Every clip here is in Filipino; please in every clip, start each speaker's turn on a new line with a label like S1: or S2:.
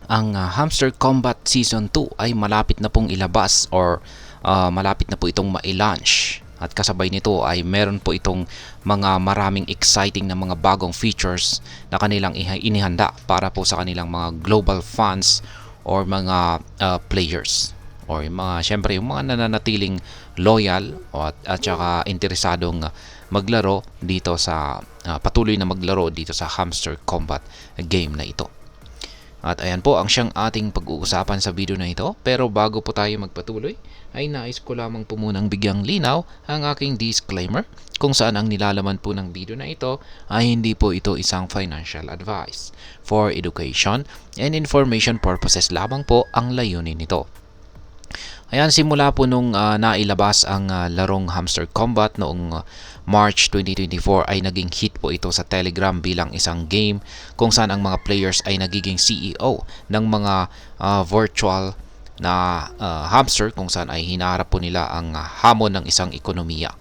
S1: Ang Hamster Combat Season 2 ay malapit na pong ilabas or malapit na po itong ma-launch. At kasabay nito ay meron po itong mga maraming exciting na mga bagong features na kanilang inihanda para po sa kanilang mga global fans or mga players. Or yung mga, syempre, yung mga nananatiling loyal at saka interesadong maglaro dito sa patuloy na maglaro dito sa Hamster Combat game na ito. At ayan po ang siyang ating pag-uusapan sa video na ito. Pero bago po tayo magpatuloy, ay nais ko lamang po munang bigyang linaw ang aking disclaimer kung saan ang nilalaman po ng video na ito ay hindi po ito isang financial advice. For education and information purposes lamang po ang layunin nito. Ayan, simula po nung nailabas ang larong Hamster Combat noong March 2024 ay naging hit po ito sa Telegram bilang isang game kung saan ang mga players ay nagiging CEO ng mga virtual na hamster kung saan ay hinaharap po nila ang hamon ng isang ekonomiya.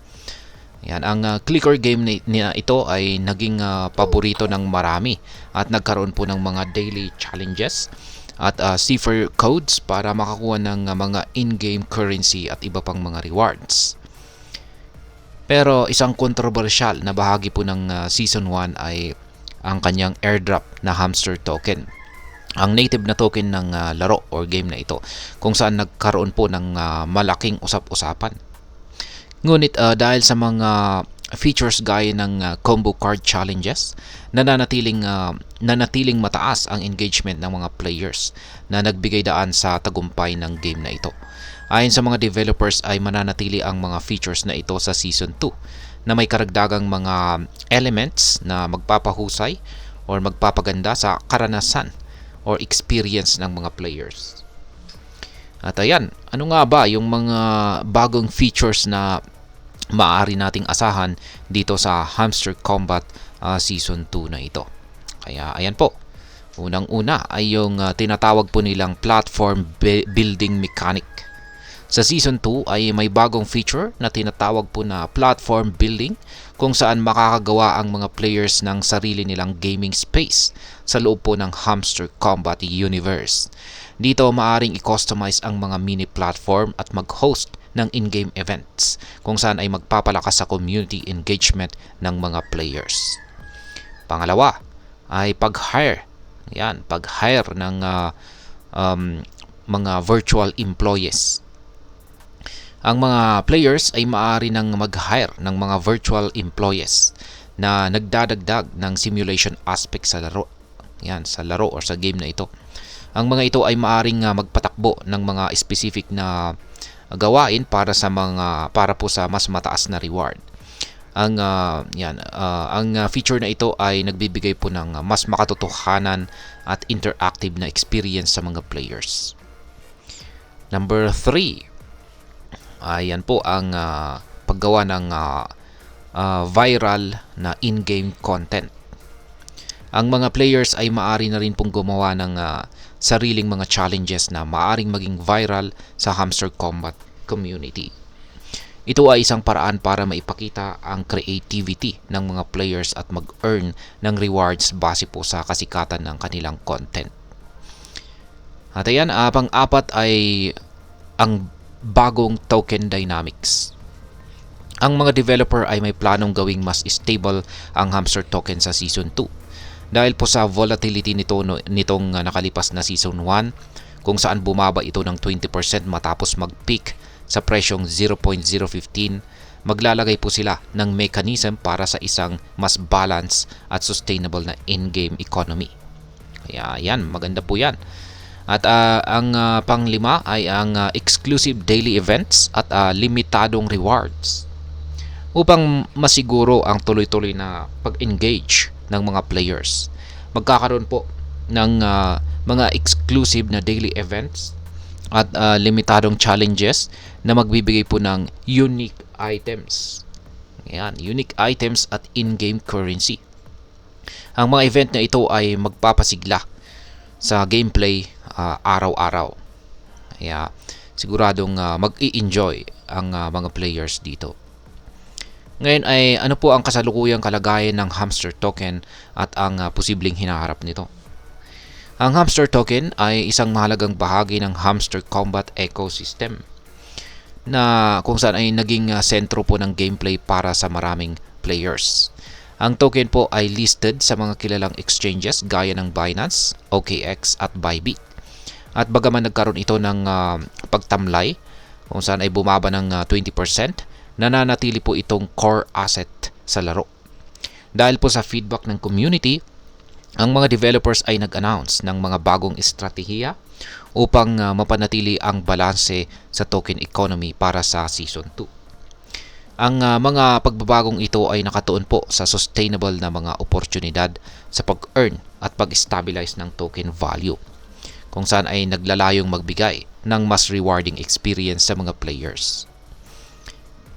S1: Yan, ang clicker game na ito ay naging paborito ng marami at nagkaroon po ng mga daily challenges at cipher codes para makakuha ng mga in-game currency at iba pang mga rewards. Pero isang kontrobersyal na bahagi po ng Season 1 ay ang kanyang airdrop na hamster token. Ang native na token ng laro or game na ito kung saan nagkaroon po ng malaking usap-usapan. Ngunit dahil sa mga features gaya ng combo card challenges, nanatiling mataas ang engagement ng mga players na nagbigay daan sa tagumpay ng game na ito. Ayon sa mga developers ay mananatili ang mga features na ito sa Season 2 na may karagdagang mga elements na magpapahusay or magpapaganda sa karanasan or experience ng mga players. At ayan, ano nga ba yung mga bagong features na maaari nating asahan dito sa Hamster Combat Season 2 na ito? Kaya ayan po, unang-una ay yung tinatawag po nilang platform building mechanic. Sa Season 2 ay may bagong feature na tinatawag po na platform building kung saan makakagawa ang mga players ng sarili nilang gaming space sa loob po ng Hamster Combat Universe. Dito maaring i-customize ang mga mini platform at mag-host ng in-game events kung saan ay magpapalakas sa community engagement ng mga players. Pangalawa ay pag-hire. Yan, pag-hire ng mga virtual employees. Ang mga players ay maaari nang mag-hire ng mga virtual employees na nagdadagdag ng simulation aspect sa laro. Yan, sa laro or sa game na ito. Ang mga ito ay maaaring magpatakbo ng mga specific na gawain para po sa mas mataas na reward. Ang feature na ito ay nagbibigay po ng mas makatotohanan at interactive na experience sa mga players. Number 3. Ayan po ang paggawa ng viral na in-game content. Ang mga players ay maaari na rin pong gumawa ng sariling mga challenges na maaring maging viral sa Hamster Combat community. Ito ay isang paraan para maipakita ang creativity ng mga players at mag-earn ng rewards base po sa kasikatan ng kanilang content. At ayan, pang-apat ay ang bagong token dynamics. Ang mga developer ay may planong gawing mas stable ang hamster token sa Season 2 dahil po sa volatility nitong nakalipas na Season 1 kung saan bumaba ito ng 20% matapos mag-peak sa presyong 0.015. Maglalagay po sila ng mechanism para sa isang mas balanced at sustainable na in-game economy. Kaya yan, maganda po yan. At ang panglima ay ang exclusive daily events at limitadong rewards upang masiguro ang tuloy-tuloy na pag-engage ng mga players. Magkakaroon po ng mga exclusive na daily events at limitadong challenges na magbibigay po ng unique items. Ayan, unique items at in-game currency. Ang mga event na ito ay magpapasigla sa gameplay araw-araw. Kaya siguradong mag-i-enjoy ang mga players dito. Ngayon ay ano po ang kasalukuyang kalagayan ng hamster token at ang posibleng hinaharap nito? Ang hamster token ay isang mahalagang bahagi ng hamster combat ecosystem na kung saan ay naging sentro po ng gameplay para sa maraming players. Ang token po ay listed sa mga kilalang exchanges gaya ng Binance, OKX at Bybit. At bagaman nagkaroon ito ng pagtamlay kung saan ay bumaba ng 20%, nananatili po itong core asset sa laro. Dahil po sa feedback ng community, ang mga developers ay nag-announce ng mga bagong estratehiya upang mapanatili ang balanse sa token economy para sa Season 2. Ang mga pagbabagong ito ay nakatuon po sa sustainable na mga oportunidad sa pag-earn at pag-stabilize ng token value, kung saan ay naglalayong magbigay ng mas rewarding experience sa mga players.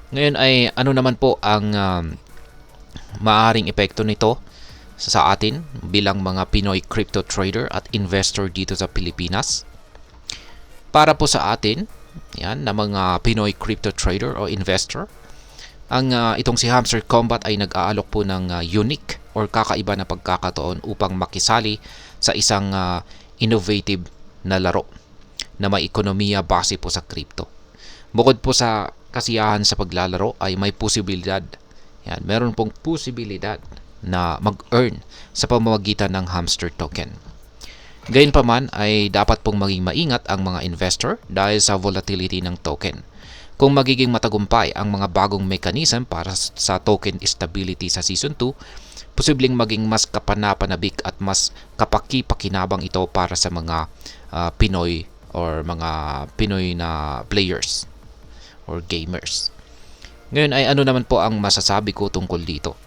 S1: Ngayon ay ano naman po ang maaaring epekto nito sa atin bilang mga Pinoy crypto trader at investor dito sa Pilipinas? Para po sa atin, yan, na mga Pinoy crypto trader o investor, ang itong si Hamster Combat ay nag-aalok po ng unique or kakaiba na pagkakataon upang makisali sa isang innovative na laro na may ekonomiya base po sa crypto. Bukod po sa kasiyahan sa paglalaro ay may posibilidad, yan, meron pong posibilidad na mag-earn sa pamamagitan ng hamster token. Gayunpaman ay dapat pong maging maingat ang mga investor dahil sa volatility ng token. Kung magiging matagumpay ang mga bagong mechanism para sa token stability sa Season 2, posibleng maging mas kapanapanabik at mas kapaki-pakinabang ito para sa mga Pinoy or mga Pinoy na players or gamers. Ngayon ay ano naman po ang masasabi ko tungkol dito?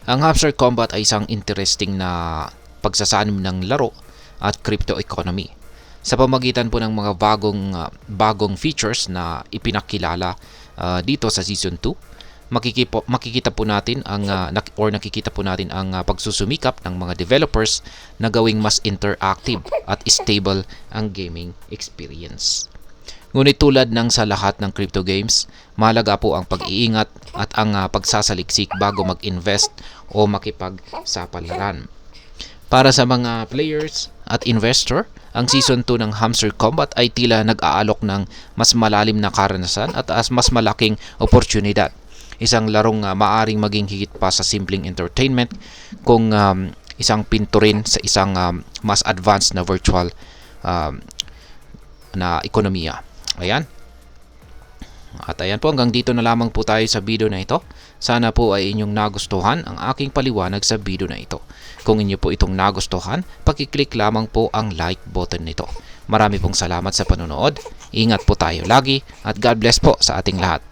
S1: Ang Hamster Combat ay isang interesting na pagsasanim ng laro at crypto economy sa pamamagitan po ng mga bagong features na ipinakilala dito sa Season 2. Nakikita po natin ang pagsusumikap ng mga developers na gawing mas interactive at stable ang gaming experience. Ngunit tulad ng sa lahat ng crypto games, mahalaga po ang pag-iingat at ang pagsasaliksik bago mag-invest o makipagsapalaran. Para sa mga players at investor, ang Season 2 ng Hamster Combat ay tila nag-aalok ng mas malalim na karanasan at mas malaking oportunidad. Isang larong maaring maging higit pa sa simpleng entertainment kung isang pinturin sa isang mas advanced na virtual na ekonomiya. Ayan. At ayan po, hanggang dito na lamang po tayo sa video na ito. Sana po ay inyong nagustuhan ang aking paliwanag sa video na ito. Kung inyo po itong nagustuhan, pakiclick lamang po ang like button nito. Marami pong salamat sa panonood. Ingat po tayo lagi at God bless po sa ating lahat.